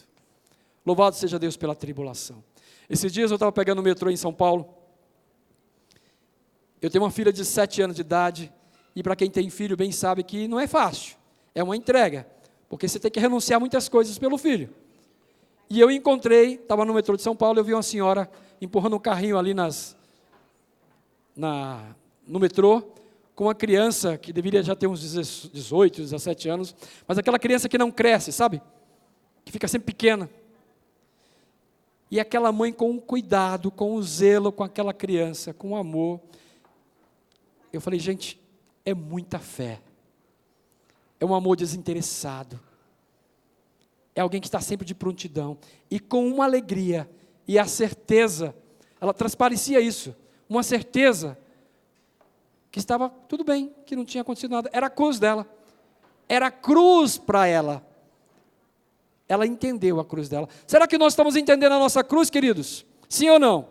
Louvado seja Deus pela tribulação. Esses dias eu estava pegando o metrô em São Paulo. Eu tenho uma filha de 7 anos de idade, e para quem tem filho bem sabe que não é fácil, é uma entrega, porque você tem que renunciar a muitas coisas pelo filho. E eu encontrei, estava no metrô de São Paulo, eu vi uma senhora empurrando um carrinho ali no metrô, com uma criança que deveria já ter uns 18, 17 anos, mas aquela criança que não cresce, sabe? Que fica sempre pequena. E aquela mãe com um cuidado, com um zelo com aquela criança, com amor. Eu falei, gente, é muita fé. É um amor desinteressado. É alguém que está sempre de prontidão. E com uma alegria e a certeza, ela transparecia isso, uma certeza que estava tudo bem, que não tinha acontecido nada. Era a cruz dela. Era a cruz para ela. Ela entendeu a cruz dela. Será que nós estamos entendendo a nossa cruz, queridos? Sim ou não?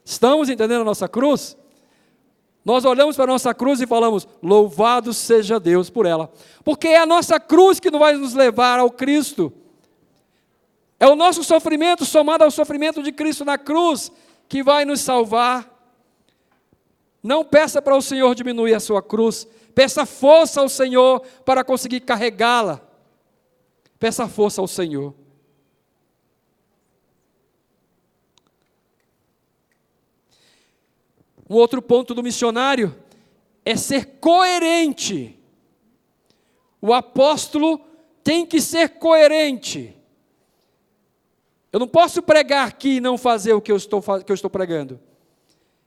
Estamos entendendo a nossa cruz? Nós olhamos para a nossa cruz e falamos, louvado seja Deus por ela. Porque é a nossa cruz que vai nos levar ao Cristo. É o nosso sofrimento somado ao sofrimento de Cristo na cruz que vai nos salvar. Não peça para o Senhor diminuir a sua cruz. Peça força ao Senhor para conseguir carregá-la. Peça força ao Senhor. Um outro ponto do missionário é ser coerente. O apóstolo tem que ser coerente. Eu não posso pregar aqui e não fazer o que eu estou pregando.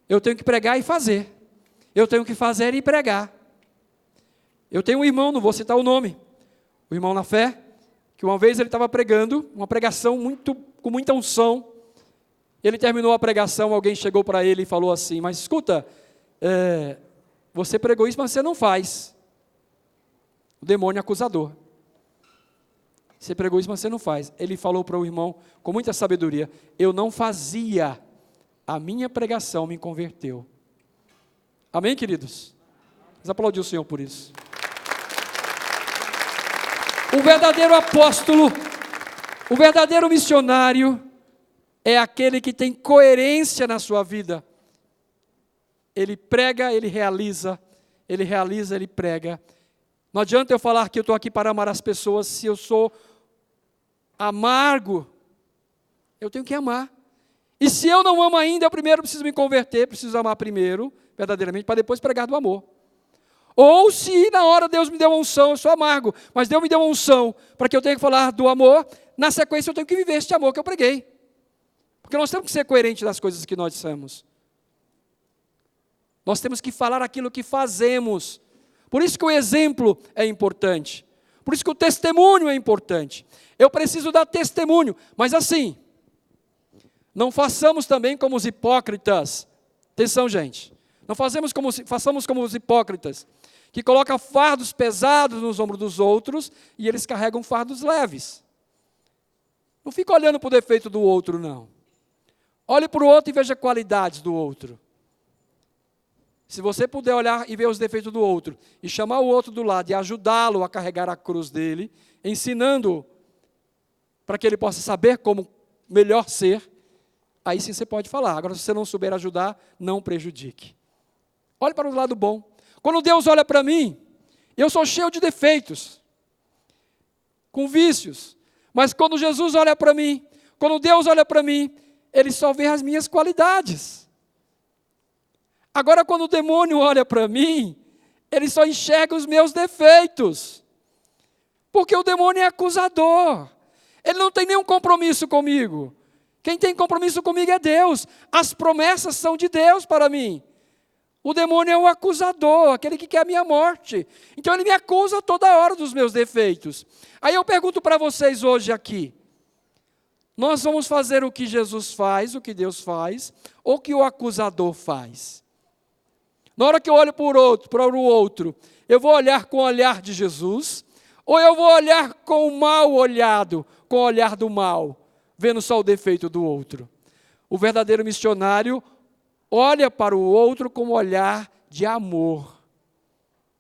Eu tenho que pregar e fazer. Eu tenho que fazer e pregar. Eu tenho um irmão, não vou citar o nome, o irmão na fé, que uma vez ele estava pregando, uma pregação com muita unção. Ele terminou a pregação, alguém chegou para ele e falou assim, mas escuta, você pregou isso, mas você não faz. O demônio acusador. Você pregou isso, mas você não faz. Ele falou para o irmão, com muita sabedoria, eu não fazia, a minha pregação me converteu. Amém, queridos? Vamos aplaudir o Senhor por isso. O verdadeiro apóstolo, o verdadeiro missionário, é aquele que tem coerência na sua vida. Ele prega, ele realiza, ele prega. Não adianta eu falar que eu estou aqui para amar as pessoas, se eu sou amargo, eu tenho que amar. E se eu não amo ainda, eu primeiro preciso me converter, preciso amar primeiro, verdadeiramente, para depois pregar do amor. Ou se na hora Deus me deu uma unção, eu sou amargo, mas Deus me deu uma unção para que eu tenha que falar do amor, na sequência eu tenho que viver este amor que eu preguei. Porque nós temos que ser coerentes das coisas que nós dissemos. Nós temos que falar aquilo que fazemos. Por isso que o exemplo é importante. Por isso que o testemunho é importante. Eu preciso dar testemunho, mas assim, não façamos também como os hipócritas. Atenção, gente. Não façamos como os hipócritas, que colocam fardos pesados nos ombros dos outros e eles carregam fardos leves. Não fica olhando para o defeito do outro, não. Olhe para o outro e veja qualidades do outro. Se você puder olhar e ver os defeitos do outro, e chamar o outro do lado e ajudá-lo a carregar a cruz dele, ensinando-o para que ele possa saber como melhor ser, aí sim você pode falar. Agora, se você não souber ajudar, não prejudique. Olhe para o lado bom. Quando Deus olha para mim, eu sou cheio de defeitos, com vícios. Mas quando Jesus olha para mim, quando Deus olha para mim, Ele só vê as minhas qualidades. Agora, quando o demônio olha para mim, ele só enxerga os meus defeitos. Porque o demônio é acusador. Ele não tem nenhum compromisso comigo. Quem tem compromisso comigo é Deus. As promessas são de Deus para mim. O demônio é o acusador, aquele que quer a minha morte. Então ele me acusa toda hora dos meus defeitos. Aí eu pergunto para vocês hoje aqui. Nós vamos fazer o que Jesus faz, o que Deus faz, ou o que o acusador faz? Na hora que eu olho para o outro, eu vou olhar com o olhar de Jesus, ou eu vou olhar com o mal olhado, com o olhar do mal, vendo só o defeito do outro? O verdadeiro missionário olha para o outro com o olhar de amor,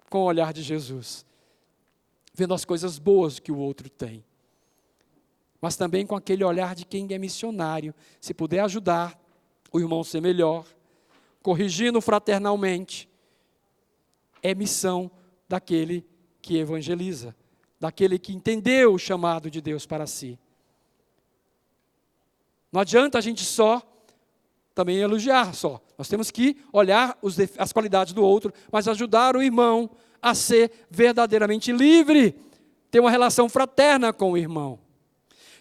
com o olhar de Jesus, vendo as coisas boas que o outro tem, mas também com aquele olhar de quem é missionário, se puder ajudar o irmão a ser melhor, corrigindo fraternalmente, é missão daquele que evangeliza, daquele que entendeu o chamado de Deus para si. Não adianta a gente só também elogiar só. Nós temos que olhar as qualidades do outro, mas ajudar o irmão a ser verdadeiramente livre, ter uma relação fraterna com o irmão.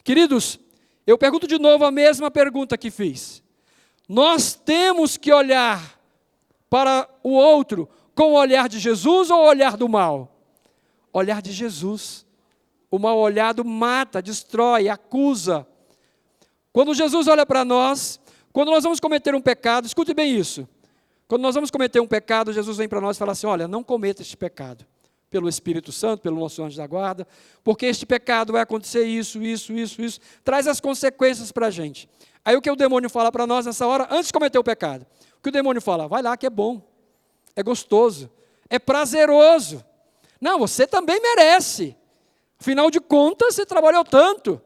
Queridos, eu pergunto de novo a mesma pergunta que fiz. Nós temos que olhar para o outro com o olhar de Jesus ou o olhar do mal? Olhar de Jesus. O mal olhado mata, destrói, acusa. Quando Jesus olha para nós, quando nós vamos cometer um pecado, escute bem isso. Quando nós vamos cometer um pecado, Jesus vem para nós e fala assim, olha, não cometa este pecado. Pelo Espírito Santo, pelo nosso anjo da guarda, porque este pecado vai acontecer isso. Traz as consequências para a gente. Aí o que o demônio fala para nós nessa hora, antes de cometer o pecado? O que o demônio fala? Vai lá que é bom, é gostoso, é prazeroso. Não, você também merece. Afinal de contas, você trabalhou tanto.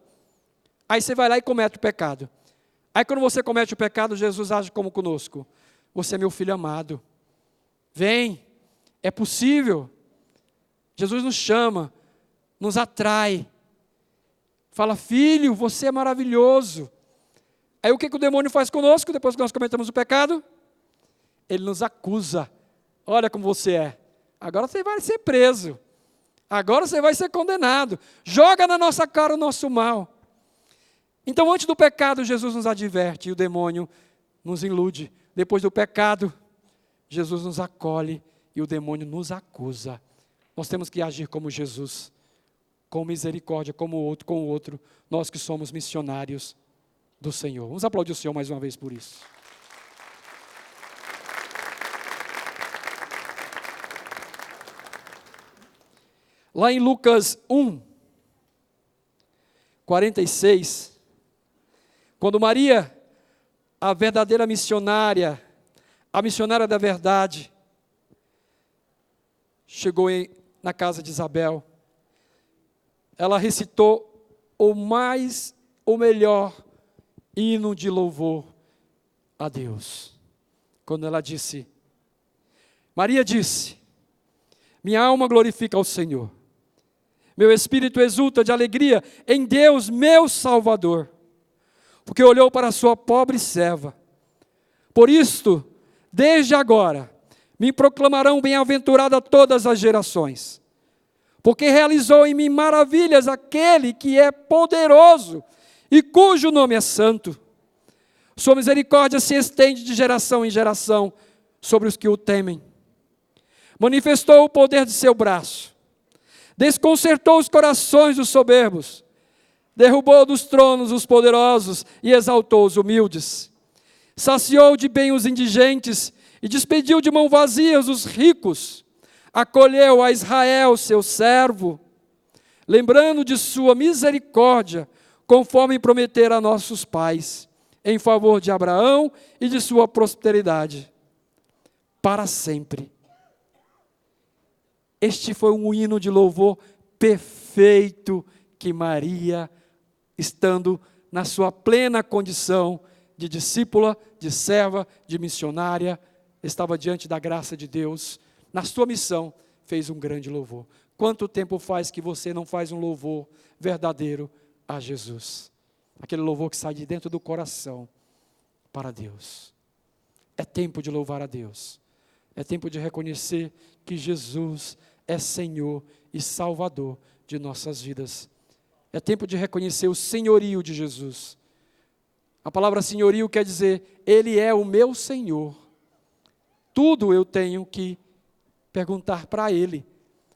Aí você vai lá e comete o pecado. Aí quando você comete o pecado, Jesus age como conosco. Você é meu filho amado. Vem, é possível. Jesus nos chama, nos atrai. Fala, filho, você é maravilhoso. Aí o que o demônio faz conosco depois que nós cometemos o pecado? Ele nos acusa. Olha como você é. Agora você vai ser preso. Agora você vai ser condenado. Joga na nossa cara o nosso mal. Então, antes do pecado, Jesus nos adverte e o demônio nos ilude. Depois do pecado, Jesus nos acolhe e o demônio nos acusa. Nós temos que agir como Jesus, com misericórdia, como com o outro, nós que somos missionários do Senhor. Vamos aplaudir o Senhor mais uma vez por isso. Lá em Lucas 1, 46, quando Maria, a verdadeira missionária, a missionária da verdade, chegou na casa de Isabel, ela recitou o melhor hino de louvor a Deus. Quando ela disse, Maria disse, minha alma glorifica ao Senhor, meu espírito exulta de alegria em Deus, meu Salvador, porque olhou para a sua pobre serva. Por isto, desde agora, me proclamarão bem-aventurada todas as gerações, porque realizou em mim maravilhas aquele que é poderoso e cujo nome é santo. Sua misericórdia se estende de geração em geração sobre os que o temem. Manifestou o poder de seu braço, desconcertou os corações dos soberbos, derrubou dos tronos os poderosos e exaltou os humildes. saciou de bem os indigentes e despediu de mão vazias os ricos. Acolheu a Israel, seu servo, lembrando de sua misericórdia, conforme prometera a nossos pais, em favor de Abraão e de sua posteridade, para sempre. Este foi um hino de louvor perfeito que Maria, estando na sua plena condição de discípula, de serva, de missionária, estava diante da graça de Deus, na sua missão, fez um grande louvor. Quanto tempo faz que você não faz um louvor verdadeiro a Jesus? Aquele louvor que sai de dentro do coração para Deus. É tempo de louvar a Deus. É tempo de reconhecer que Jesus é Senhor e Salvador de nossas vidas. É tempo de reconhecer o senhorio de Jesus. A palavra senhorio quer dizer, Ele é o meu Senhor. Tudo eu tenho que perguntar para Ele.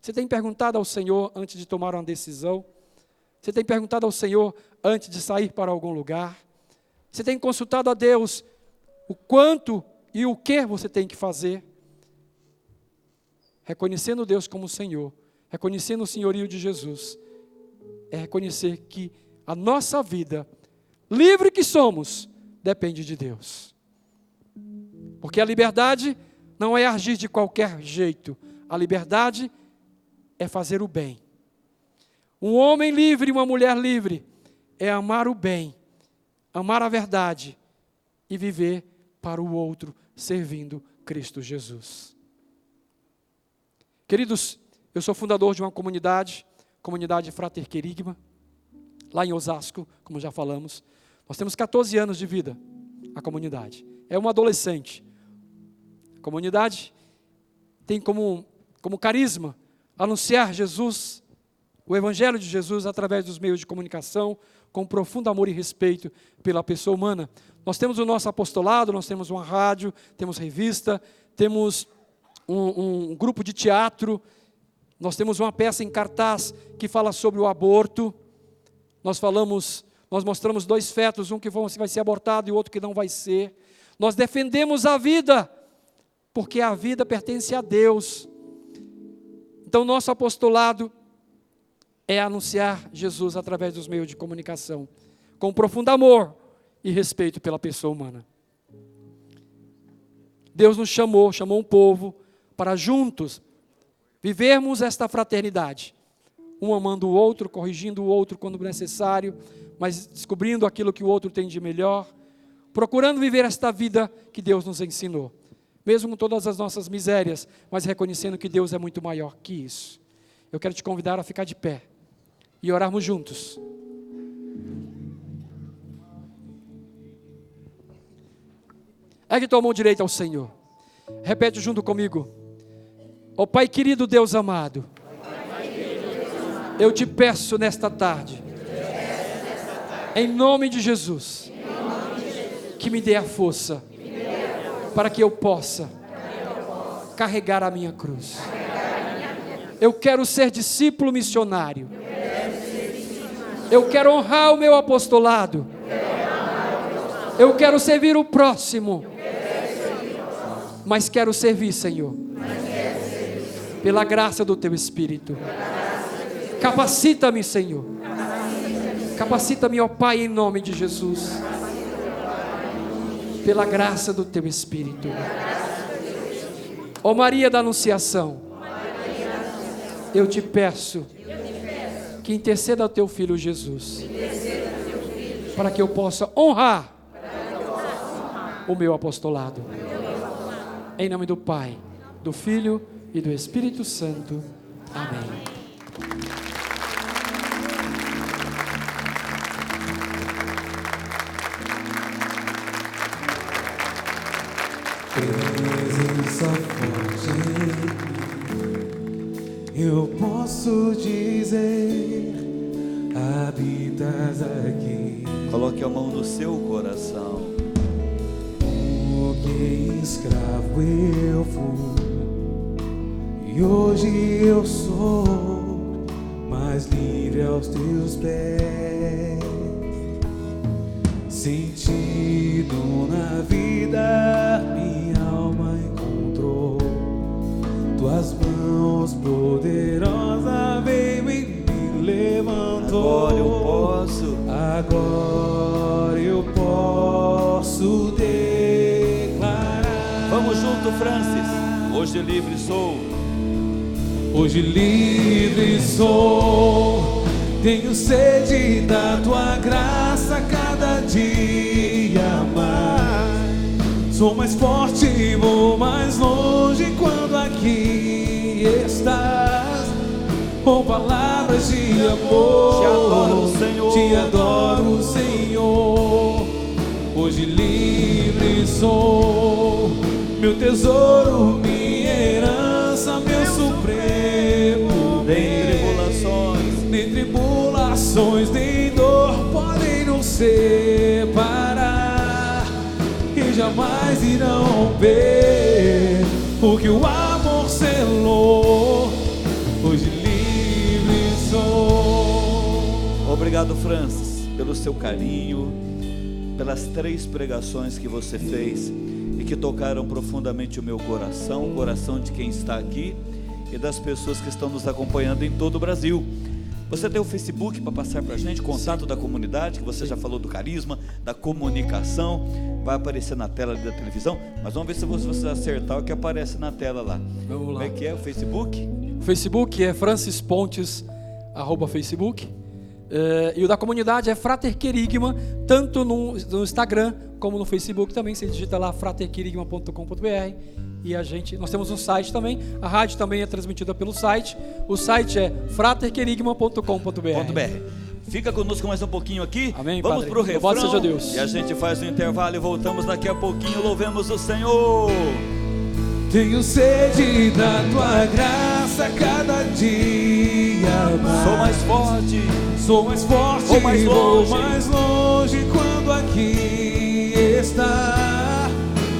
Você tem perguntado ao Senhor antes de tomar uma decisão? Você tem perguntado ao Senhor antes de sair para algum lugar? Você tem consultado a Deus o quanto e o que você tem que fazer? Reconhecendo Deus como Senhor, reconhecendo o senhorio de Jesus, é reconhecer que a nossa vida, livre que somos, depende de Deus. Porque a liberdade não é agir de qualquer jeito, a liberdade é fazer o bem. Um homem livre e uma mulher livre é amar o bem, amar a verdade e viver para o outro, servindo Cristo Jesus. Queridos, eu sou fundador de uma comunidade Frater Querigma, lá em Osasco, como já falamos. Nós temos 14 anos de vida, a comunidade. É uma adolescente. A comunidade tem como carisma anunciar Jesus, o Evangelho de Jesus, através dos meios de comunicação, com profundo amor e respeito pela pessoa humana. Nós temos o nosso apostolado, nós temos uma rádio, temos revista, temos um grupo de teatro, nós temos uma peça em cartaz que fala sobre o aborto. Nós mostramos 2 fetos, um que vai ser abortado e outro que não vai ser. Nós defendemos a vida, porque a vida pertence a Deus. Então, nosso apostolado é anunciar Jesus através dos meios de comunicação, com profundo amor e respeito pela pessoa humana. Deus nos chamou um povo para juntos vivermos esta fraternidade, um amando o outro, corrigindo o outro quando necessário, mas descobrindo aquilo que o outro tem de melhor, procurando viver esta vida que Deus nos ensinou, mesmo com todas as nossas misérias, mas reconhecendo que Deus é muito maior que isso. Eu quero te convidar a ficar de pé e orarmos juntos. Ergue tua mão direita ao Senhor. Repete junto comigo. Ó Pai querido, Deus amado, eu te peço nesta tarde, em nome de Jesus, que me dê a força para que eu possa carregar a minha cruz. Eu quero ser discípulo missionário. Eu quero honrar o meu apostolado. Eu quero servir o próximo. Mas quero servir, Senhor, pela graça do Teu Espírito. Capacita-me, Senhor. Capacita-me, ó Pai, em nome de Jesus. Pela graça do Teu Espírito. Ó Maria da Anunciação, eu te peço que interceda ao Teu Filho Jesus, para que eu possa honrar o meu apostolado. Em nome do Pai, do Filho e do Espírito Santo. Amém. Presença forte, eu posso dizer, habitas aqui. Coloque a mão no seu coração. Porque escravo eu fui, e hoje eu sou mais livre aos teus pés. Sentir perdido na vida, minha alma encontrou. Tuas mãos poderosas veio e me levantou. Agora eu posso declarar. Vamos junto, Francis. Hoje livre sou. Hoje livre sou. Tenho sede da tua graça cada dia mais. Sou mais forte e vou mais longe quando aqui estás. Com palavras de amor, te adoro, Senhor. Te adoro, Senhor. Hoje livre sou. Meu tesouro, minha herança, meu supremo bem. Nem tribulações, nem dor podem nos separar, e jamais irão romper o que o amor selou. Hoje livre sou. Obrigado, Francis, pelo seu carinho, pelas 3 pregações que você fez e que tocaram profundamente o meu coração, o coração de quem está aqui e das pessoas que estão nos acompanhando em todo o Brasil. Você tem o Facebook para passar para a gente, contato da comunidade, que você já falou do carisma, da comunicação, vai aparecer na tela da televisão, mas vamos ver se você acertar o que aparece na tela lá. Vamos lá. Como é que é o Facebook? O Facebook é Francis Pontes, @Facebook. E o da comunidade é Frater Querigma, tanto no Instagram como no Facebook também. Você digita lá fraterquerigma.com.br. E nós temos um site também. A rádio também é transmitida pelo site. O site é fraterquerigma.com.br. Fica conosco mais um pouquinho aqui. Amém, vamos para o refrão. Louvado seja Deus. E a gente faz um intervalo e voltamos daqui a pouquinho. Louvemos o Senhor. Tenho sede da tua graça cada dia mais. Sou mais forte. Sou mais forte, vou mais longe. Vou mais longe